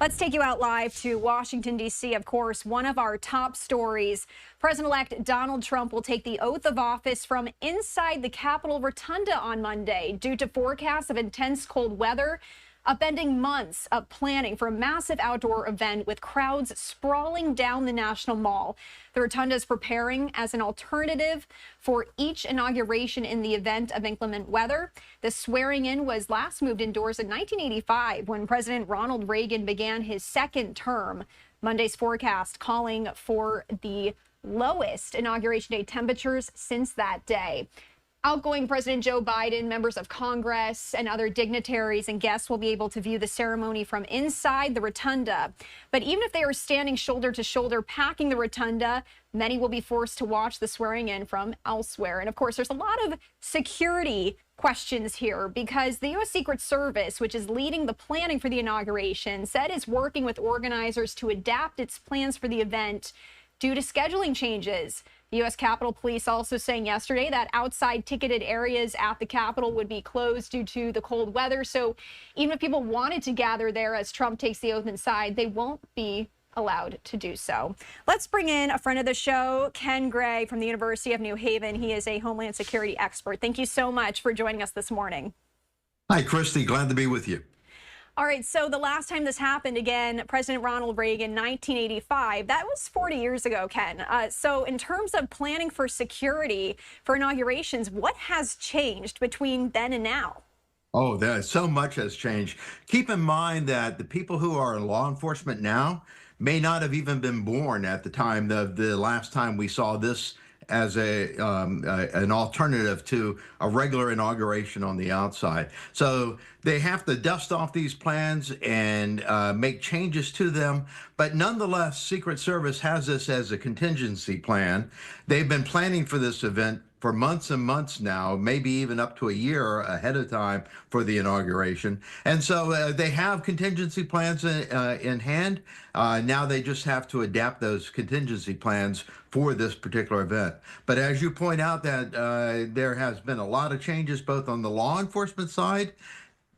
Let's take you out live to Washington, D.C. Of course, one of our top stories. President-elect Donald Trump will take the oath of office from inside the Capitol Rotunda on Monday due to forecasts of intense cold weather, upending months of planning for a massive outdoor event with crowds sprawling down the National Mall. The Rotunda is preparing as an alternative for each inauguration in the event of inclement weather. The swearing-in was last moved indoors in 1985 when President Ronald Reagan began his second term. Monday's forecast calling for the lowest Inauguration Day temperatures since that day. Outgoing President Joe Biden, members of Congress, and other dignitaries and guests will be able to view the ceremony from inside the Rotunda. But even if they are standing shoulder to shoulder packing the Rotunda, many will be forced to watch the swearing-in from elsewhere. And of course, there's a lot of security questions here because the U.S. Secret Service, which is leading the planning for the inauguration, said it's working with organizers to adapt its plans for the event due to scheduling changes. The U.S. Capitol Police also saying yesterday that outside ticketed areas at the Capitol would be closed due to the cold weather. So even if people wanted to gather there as Trump takes the oath inside, they won't be allowed to do so. Let's bring in a friend of the show, Ken Gray from the University of New Haven. He is a Homeland Security expert. Thank you so much for joining us this morning. Hi, Christy. Glad to be with you. All right, so the last time this happened, again, President Ronald Reagan, 1985, that was 40 years ago, Ken. So in terms of planning for security for inaugurations, what has changed between then and now? Oh, so much has changed. Keep in mind that the people who are in law enforcement now may not have even been born at the time of the last time we saw this as an alternative to a regular inauguration on the outside. So they have to dust off these plans and make changes to them. But nonetheless, Secret Service has this as a contingency plan. They've been planning for this event for months and months now, maybe even up to a year ahead of time for the inauguration. And so they have contingency plans in hand. Now they just have to adapt those contingency plans for this particular event. But as you point out that there has been a lot of changes both on the law enforcement side,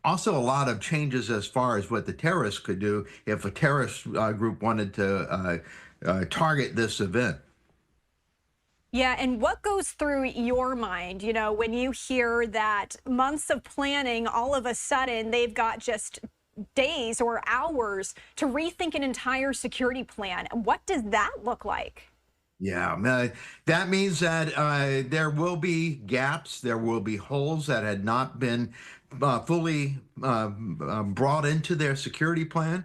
also a lot of changes as far as what the terrorists could do if a terrorist group wanted to target this event. Yeah, and what goes through your mind, you know, when you hear that months of planning, all of a sudden they've got just days or hours to rethink an entire security plan? What does that look like? Yeah, that means that there will be gaps, there will be holes that had not been fully brought into their security plan.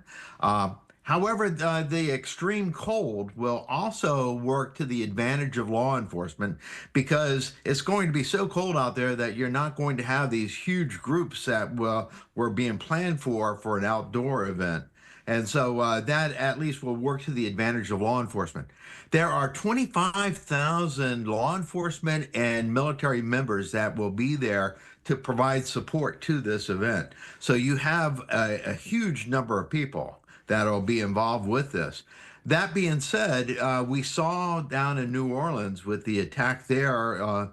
However, the extreme cold will also work to the advantage of law enforcement because it's going to be so cold out there that you're not going to have these huge groups that were being planned for an outdoor event. And so that at least will work to the advantage of law enforcement. There are 25,000 law enforcement and military members that will be there to provide support to this event. So you have a huge number of people that'll be involved with this. That being said, we saw down in New Orleans with the attack there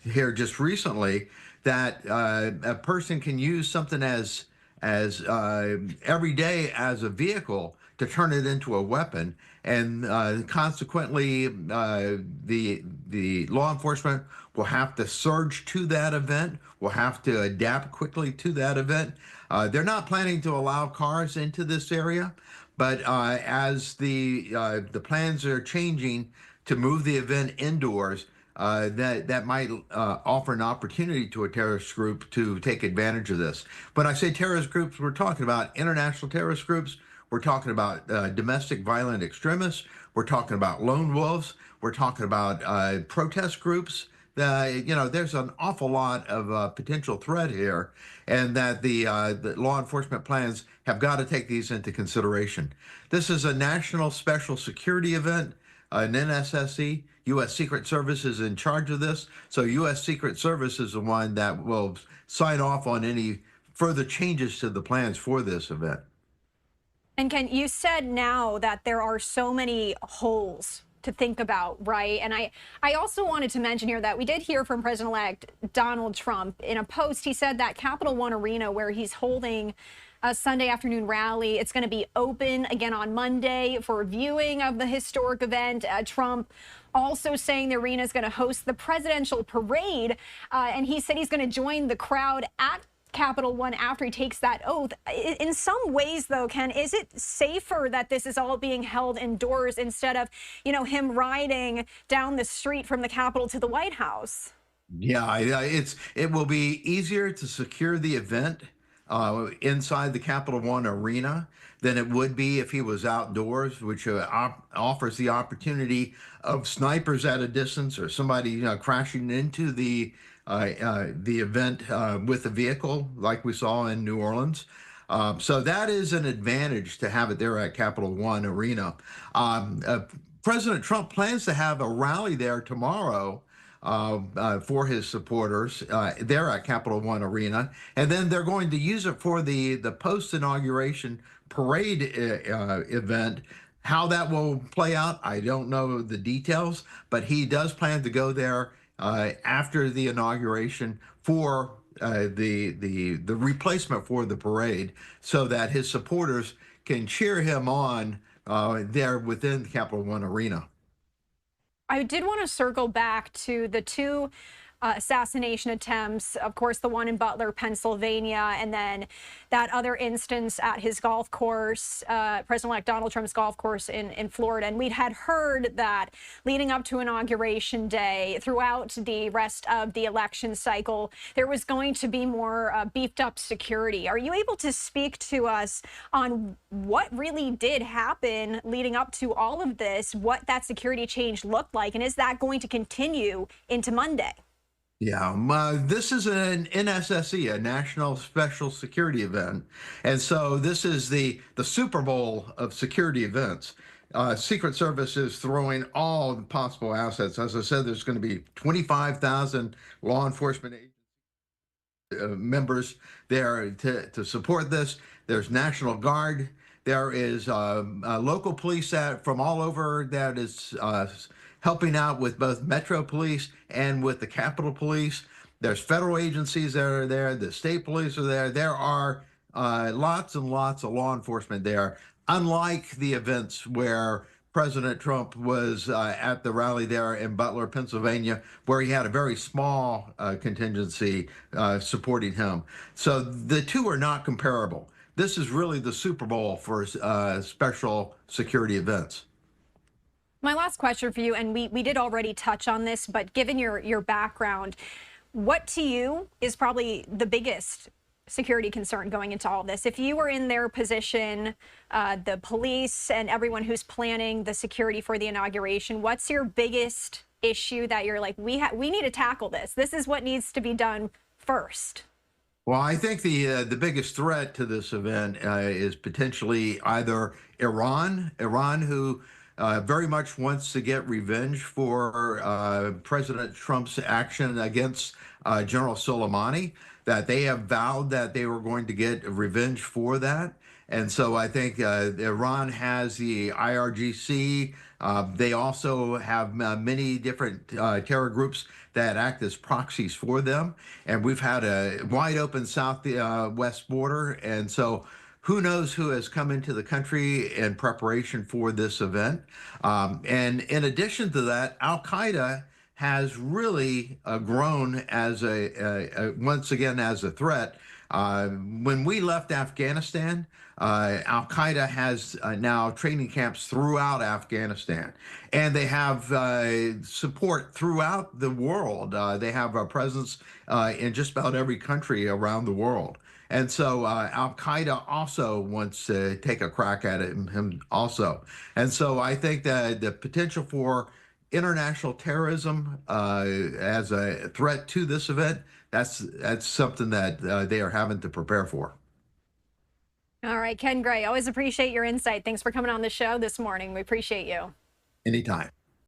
here just recently that a person can use something as every day as a vehicle to turn it into a weapon, and consequently the law enforcement will have to surge to that event, will have to adapt quickly to that event. They're not planning to allow cars into this area, but as the plans are changing to move the event indoors, that might offer an opportunity to a terrorist group to take advantage of this. When I say terrorist groups, we're talking about international terrorist groups. We're talking about domestic violent extremists. We're talking about lone wolves. We're talking about protest groups. You know, there's an awful lot of potential threat here, and that the law enforcement plans have got to take these into consideration. This is a national special security event, an NSSE. U.S. Secret Service is in charge of this, so U.S. Secret Service is the one that will sign off on any further changes to the plans for this event. And Ken, you said now that there are so many holes to think about, right? And I also wanted to mention here that we did hear from President-elect Donald Trump. In a post, he said that Capital One Arena, where he's holding a Sunday afternoon rally. It's going to be open again on Monday for viewing of the historic event. Trump also saying the arena is going to host the presidential parade, and he said he's going to join the crowd at Capital One after he takes that oath. In some ways, though, Ken, is it safer that this is all being held indoors instead of, him riding down the street from the Capitol to the White House? Yeah, it will be easier to secure the event inside the Capital One arena than it would be if he was outdoors, which offers the opportunity of snipers at a distance or somebody crashing into the event with a vehicle, like we saw in New Orleans. So that is an advantage to have it there at Capital One arena. President Trump plans to have a rally there tomorrow for his supporters there at Capital One Arena, and then they're going to use it for the post-inauguration parade event. How that will play out, I don't know the details, but he does plan to go there after the inauguration for the replacement for the parade, so that his supporters can cheer him on there within the Capital One Arena. I did want to circle back to the two assassination attempts, of course, the one in Butler, Pennsylvania, and then that other instance at his golf course, President-elect Donald Trump's golf course in Florida. And we'd had heard that leading up to Inauguration Day, throughout the rest of the election cycle, there was going to be more beefed up security. Are you able to speak to us on what really did happen leading up to all of this, what that security change looked like, and is that going to continue into Monday? Yeah, this is an NSSE, a National Special Security Event, and so this is the Super Bowl of security events. Secret Service is throwing all the possible assets. As I said, there's going to be 25,000 law enforcement members there to support this. There's National Guard. There is local police from all over that is helping out with both Metro Police and with the Capitol Police. There's federal agencies that are there. The state police are there. There are lots and lots of law enforcement there, unlike the events where President Trump was at the rally there in Butler, Pennsylvania, where he had a very small contingency supporting him. So the two are not comparable. This is really the Super Bowl for special security events. My last question for you, and we did already touch on this, but given your background, what to you is probably the biggest security concern going into all of this? If you were in their position, the police and everyone who's planning the security for the inauguration, what's your biggest issue that you're like, we need to tackle this? This is what needs to be done first. Well, I think the biggest threat to this event is potentially either Iran, who very much wants to get revenge for President Trump's action against General Soleimani, that they have vowed that they were going to get revenge for that. And so I think Iran has the IRGC. They also have many different terror groups that act as proxies for them. And we've had a wide open southwest border. And so who knows who has come into the country in preparation for this event. And in addition to that, Al-Qaeda has really grown as once again as a threat. When we left Afghanistan, Al-Qaeda has now training camps throughout Afghanistan, and they have support throughout the world. They have a presence in just about every country around the world. And so Al-Qaeda also wants to take a crack at it him also. And so I think that the potential for international terrorism as a threat to this event, that's something that they are having to prepare for. All right, Ken Gray, always appreciate your insight. Thanks for coming on the show this morning. We appreciate you. Anytime.